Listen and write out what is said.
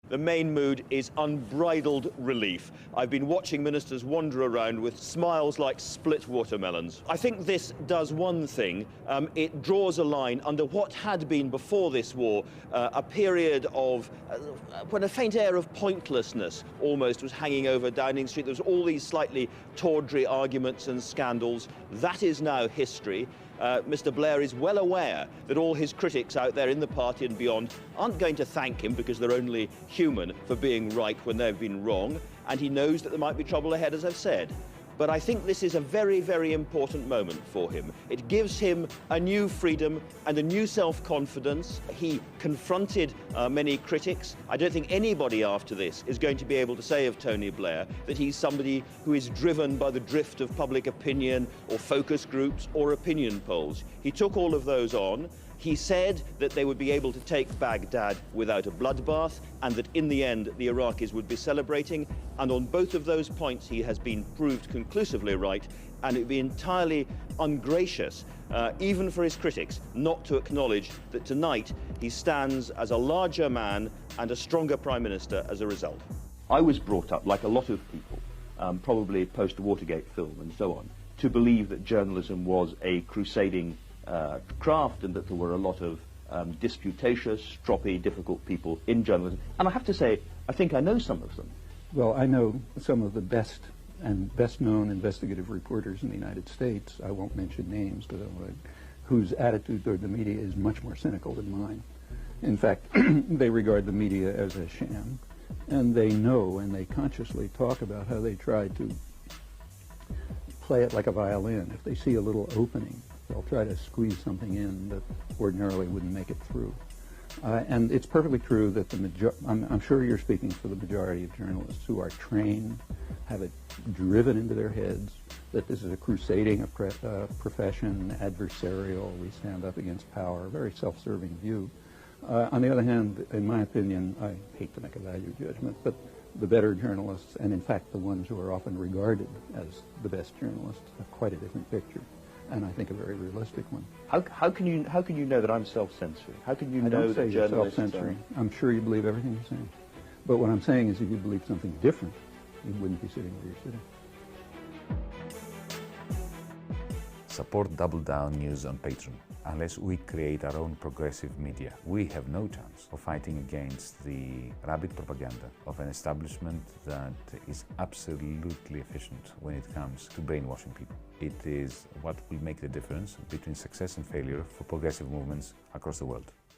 The main mood is unbridled relief. I've been watching ministers wander around with smiles like split watermelons. I think this does one thing. It draws a line under what had been before this war a period of when a faint air of pointlessness almost was hanging over Downing Street. There was all these slightly tawdry arguments and scandals. That is now history. Mr. Blair is well aware that all his critics out there in the party and beyond aren't going to thank him because they're only human for being right when they've been wrong, and he knows that there might be trouble ahead, as I've said. But I think this is a very, very important moment for him. It gives him a new freedom and a new self-confidence. He confronted many critics. I don't think anybody after this is going to be able to say of Tony Blair that he's somebody who is driven by the drift of public opinion or focus groups or opinion polls. He took all of those on. He said that they would be able to take Baghdad without a bloodbath and that in the end the Iraqis would be celebrating. And on both of those points he has been proved conclusively right, and it would be entirely ungracious, even for his critics, not to acknowledge that tonight he stands as a larger man and a stronger Prime Minister as a result. I was brought up, like a lot of people, probably post-Watergate film and so on, to believe that journalism was a crusading craft and that there were a lot of disputatious, stroppy, difficult people in journalism. And I have to say, I think I know some of them. Well, I know some of the best and best-known investigative reporters in the United States. I won't mention names, but whose attitude toward the media is much more cynical than mine. In fact, they regard the media as a sham, and they know and they consciously talk about how they try to play it like a violin. If they see a little opening, they'll try to squeeze something in that ordinarily wouldn't make it through. And it's perfectly true that I'm sure you're speaking for the majority of journalists who are trained, have it driven into their heads that this is a crusading profession, adversarial, we stand up against power, a very self-serving view. On the other hand, in my opinion, I hate to make a value judgment, but the better journalists, and in fact the ones who are often regarded as the best journalists, have quite a different picture. And I think a very realistic one. How can you know that I'm self-censoring? How can you know that you're journalists self-censoring? I'm sure you believe everything you're saying. But what I'm saying is if you believe something different, you wouldn't be sitting where you're sitting. Support Double Down News on Patreon. Unless we create our own progressive media, we have no chance of fighting against the rabid propaganda of an establishment that is absolutely efficient when it comes to brainwashing people. It is what will make the difference between success and failure for progressive movements across the world.